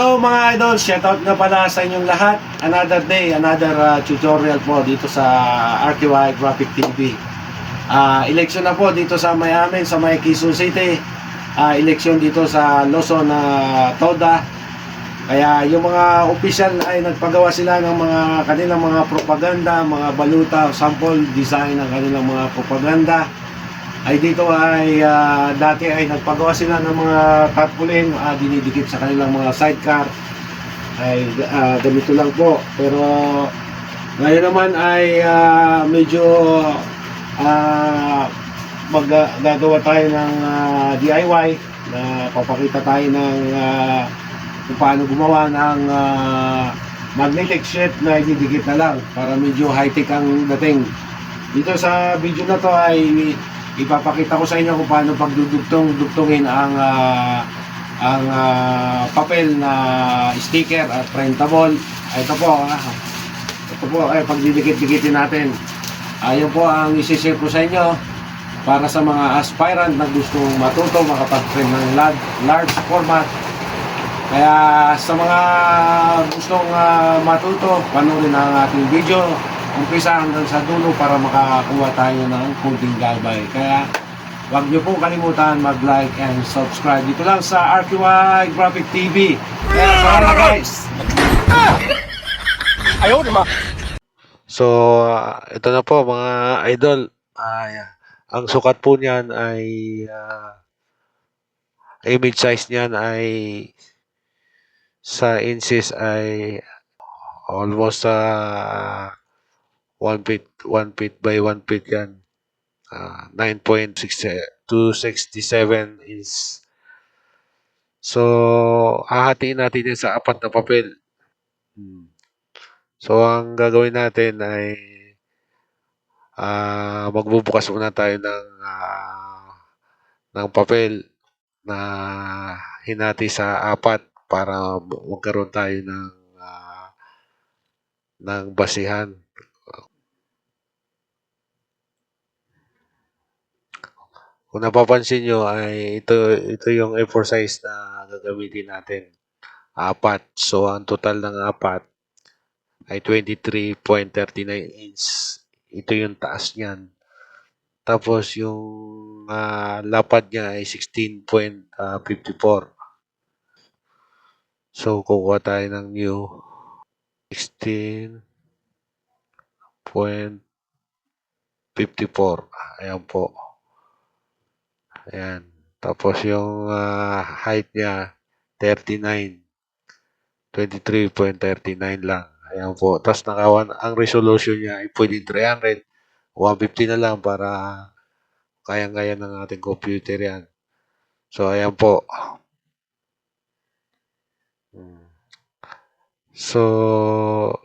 Hello mga idol, shoutout nga pala sa inyong lahat. Another day, another tutorial po dito sa RQI Graphic TV. Election na po dito sa Miami, sa may Quezon City. Election dito sa Luzon, Toda. Kaya yung mga official ay nagpagawa sila ng mga kanilang mga propaganda, mga baluta, sample design ng kanilang mga propaganda. Ay dito ay dati ay nagpagawa sila ng mga tarpaulin, dinidikit sa kanilang mga sidecar ay ganito lang po. Pero ngayon naman ay medyo gagawa tayo ng DIY na papakita tayo ng kung paano gumawa ng magnetic sheet na ididikit na lang para medyo high-tech ang dating. Dito sa video na to ay ipapakita ko sa inyo kung paano pagdudugtong-dugtongin ang papel na sticker at printable. Ito po ay pagdidikit-dikitin natin. Ayun po ang isi-share ko sa inyo para sa mga aspirant na gustong matuto makapag-print ng large format. Kaya sa mga gustong matuto, panoorin ang ating video umpisa hanggang sa dulo para makakuha tayo ng kunting gabay. Kaya huwag niyo po kalimutan mag-like and subscribe dito lang sa RQI Graphic TV. Kaya sana guys! Ayaw naman. So, ito na po mga idol. Ang sukat po niyan ay image size niyan ay sa inches ay almost 1 feet by 1 feet yan. 9.267 inches. So, hahatiin natin yan sa apat na papel. So, ang gagawin natin ay magbubukas muna tayo ng papel na hinati sa apat para magkaroon tayo ng basihan. Kung napapansin nyo ay ito yung A4 size na gagamitin natin. Apat. So, ang total ng apat ay 23.39 inch. Ito yung taas niyan. Tapos, yung lapad niya ay 16.54. So, kukuha tayo ng new 16.54. Ayan po. Ayan. Tapos yung height niya 39. 23.39 lang. Ayan po. Tapos ang resolution niya ay pwedeng 300. 150 na lang para kayang-kaya ng ating computer yan. So, ayan po. So,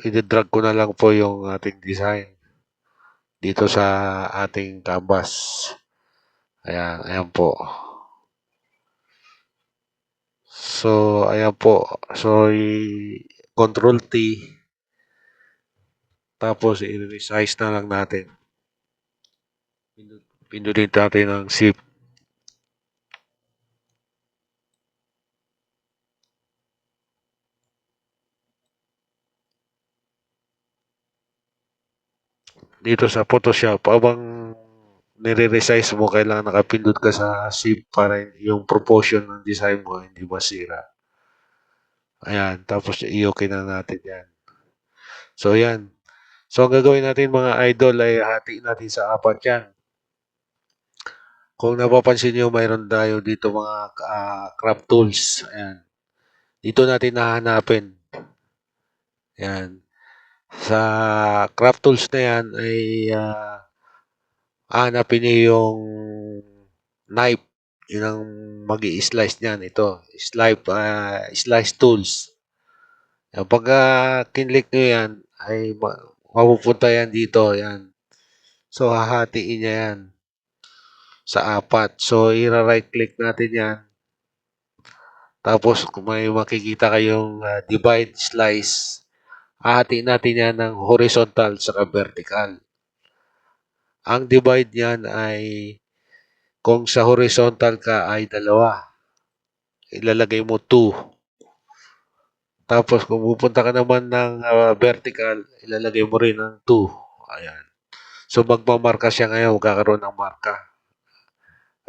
i-drag ko na lang po yung ating design dito sa ating canvas. Ayan po. So, ayan po. So, Control T. Tapos, i-resize na lang natin. Pindutin natin ang Shift. Dito sa Photoshop, habang nire-resize mo, kailangan nakapindot ka sa Shift para yung proportion ng design mo hindi masira. Ayan. Tapos, i-okay na natin yan. So, yan. So, ang gagawin natin mga idol ay hatiin natin sa apat yan. Kung napapansin nyo, mayroon tayo dito mga craft tools. Ayan. Dito natin nahanapin. Ayan. Sa craft tools na yan ay hanapin nyo yung knife. Yun ang mag-i-slice niyan. Ito. Slice tools. Ayan. Pag kinlik nyo yan, ay mapupunta yan dito. Ayan. So, hahatiin niya yan sa apat. So, i-right click natin yan. Tapos, kung may makikita kayong divide, slice, hahatiin natin yan ng horizontal sa vertical. Ang divide niyan ay kung sa horizontal ka ay 2, ilalagay mo 2. Tapos kung pupunta ka naman ng vertical, ilalagay mo rin ng 2. Ayan. So magmamarka siya ngayon, magkakaroon ng marka.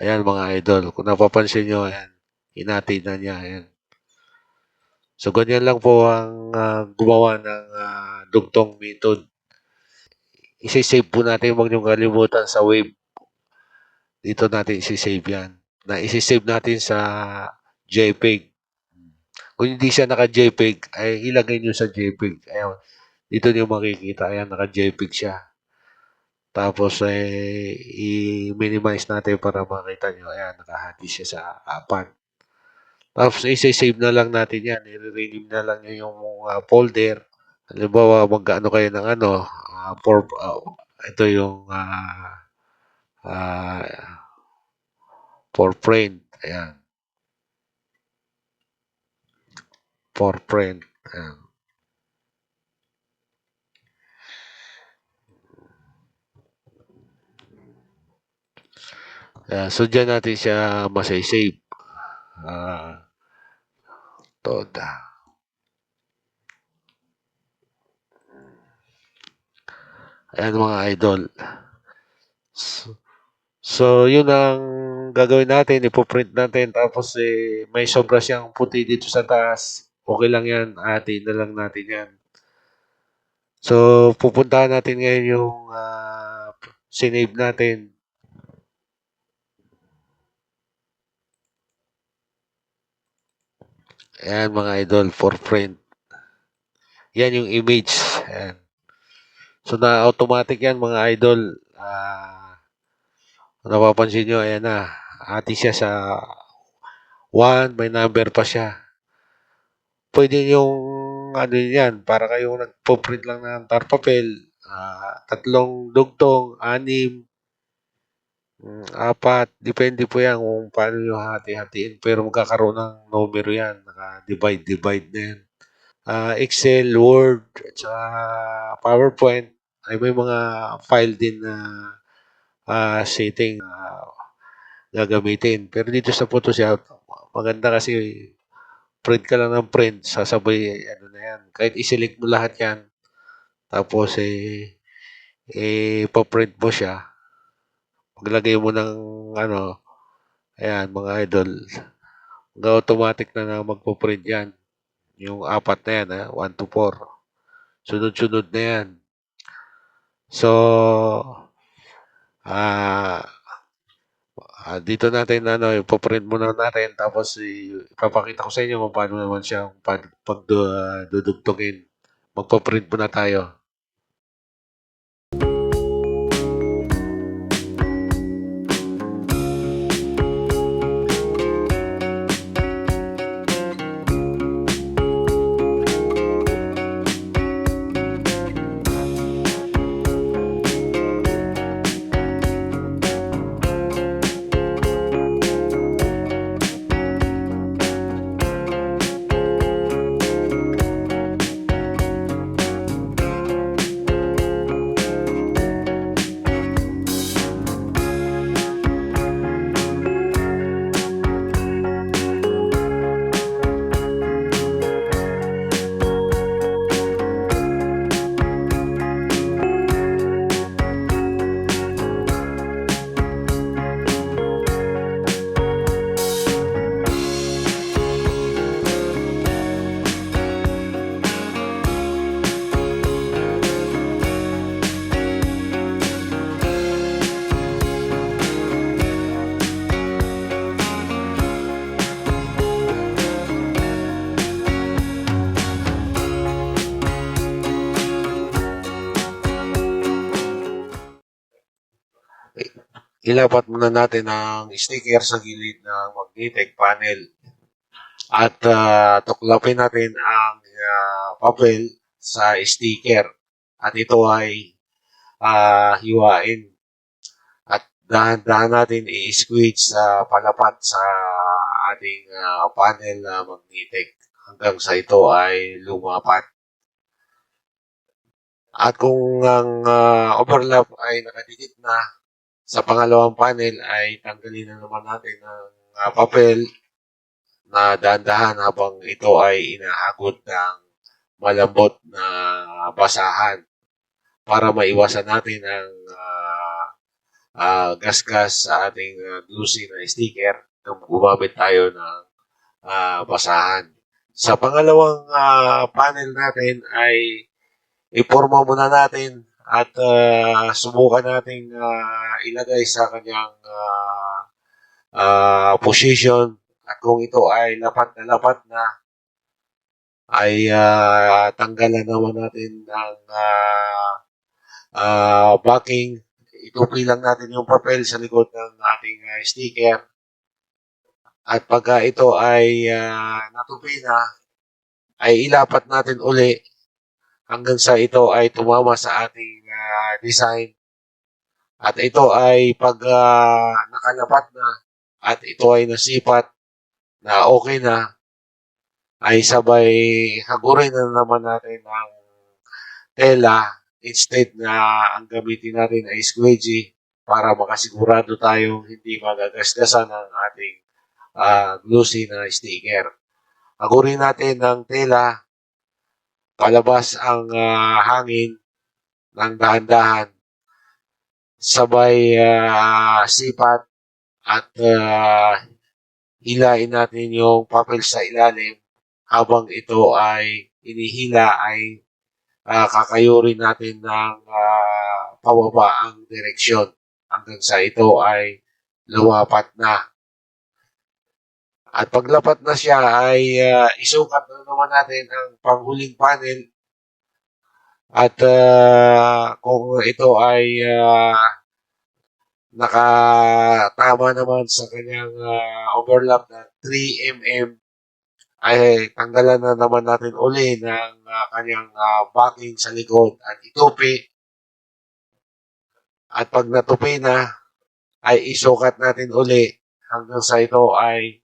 Ayan mga idol, kung napapansin nyo, ayan, hinati na niya. Ayan. So ganyan lang po ang gumawa ng dugtong method. Isi-save po natin, huwag niyong kalimutan sa wave. Dito natin isi-save yan. Na isi-save natin sa JPEG. Kung hindi siya naka-JPEG, ay ilagay niyo sa JPEG. Ayan. Dito niyo makikita. Ayan, naka-JPEG siya. Tapos, i-minimize natin para makita nyo. Ayan, nakahati siya sa 4. Tapos, isi-save na lang natin yan. I-rename na lang nyo yung folder. Halimbawa, mag-ano kayo ng ito yung for print. Ayan. For print. Ayan. So, dyan natin siya masay-save. Toda. Ayan mga idol. So, yun ang gagawin natin. Ipoprint natin. Tapos, may sobra siyang puti dito sa taas. Okay lang yan. Atin na lang natin yan. So, pupuntahan natin ngayon yung sinave natin. Ayan mga idol, for print. Yan yung image. Ayan. So, na-automatic yan mga idol. Napapansin nyo, ayan na. Ati siya sa 1, may number pa siya. Pwede yung ano yan, para kayong nagpo-print lang ng tar papel, 3 dugtong, 6, 4, depende po yan kung paano nyo hati-hatiin. Pero magkakaroon ng numero yan, naka-divide na yan. Excel, Word, at saka PowerPoint, ay may mga file din na setting gagamitin. Pero dito sa Photoshop, maganda kasi print ka lang ng print, sasabay, ano na yan. Kahit i-select mo lahat yan, tapos pa-print mo siya, maglagay mo ng, ayan, mga idol, automatic na magpo-print yan. Yung 4 na yan, 1 to 4. Sunod-sunod na yan. So, dito natin, ipoprint muna natin, tapos ipapakita ko sa inyo kung paano naman siya pagdudugtungin. Magpaprint muna tayo. Ilapat muna natin ang sticker sa gilid ng magnetic panel. At tuklapin natin ang papel sa sticker. At ito ay hiwain. At dahan-dahan natin i-squeeze sa palapat sa ating panel na magnetic hanggang sa ito ay lumapat. At kung ang overlap ay nakadikit na sa pangalawang panel, ay tanggalin na naman natin ang papel na dahan-dahan habang ito ay inahagod ng malambot na basahan para maiwasan natin ang gas-gas sa ating glossy na sticker na gumamit tayo ng basahan. Sa pangalawang panel natin ay iporma muna natin at subukan nating ilagay sa kanyang position, at kung ito ay lapat na ay tanggalan naman natin ng backing. Itupi lang natin yung papel sa likod ng ating sticker, at pagka ito ay natupi na, ay ilapat natin uli hanggang sa ito ay tumama sa ating design. At ito ay pag nakalapat na at ito ay nasipat na okay na, ay sabay hagurin na naman natin ang tela instead na ang gamitin natin ay squeegee para makasigurado tayong hindi magagasgasan ang ating glossy na sticker. Hagurin natin ng tela, palabas ang hangin ng dahan-dahan, sabay sipat at hilain natin yung papel sa ilalim. Habang ito ay inihila ay kakayurin natin ng pababa ang direksyon hanggang sa ito ay lumapat na. At paglapat na siya ay isukat na naman natin ang panghuling panel, at kung ito ay nakatama naman sa kanyang overlap na 3 mm, ay tanggalan na naman natin uli ng kanyang backing sa likod at itupi. At pag natupi na, ay isukat natin uli hanggang sa ito ay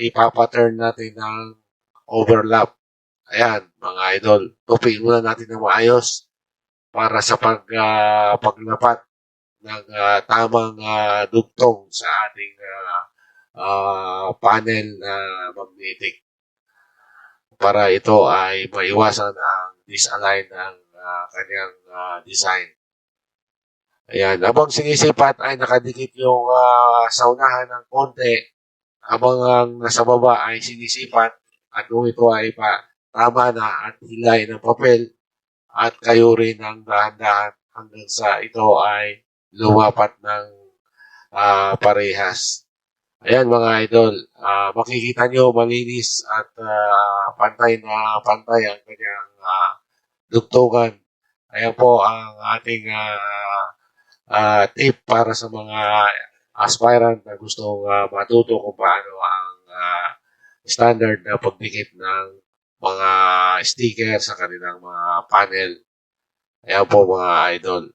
ipapattern natin ng overlap. Ayan, mga idol, tupiin muna natin ng maayos para sa paglapat ng tamang dugtong sa ating panel na magnetic, para ito ay maiwasan ang disalign ng kanyang design. Ayan, habang sinisipat ay nakadikit yung saunahan ng konti, habang ang nasa baba ay sinisipat, at kung ito ay tama na at hilain ng papel at kayurin ng dahan-dahan hanggang sa ito ay lumapat ng parehas. Ayan mga idol, makikita nyo malinis at pantay na pantay ang kanyang dugtungan. Ayan po ang ating tip para sa mga aspirant na gustong matuto kung paano ang standard na pagdikit ng mga sticker sa kanilang mga panel. Ayan po mga idol.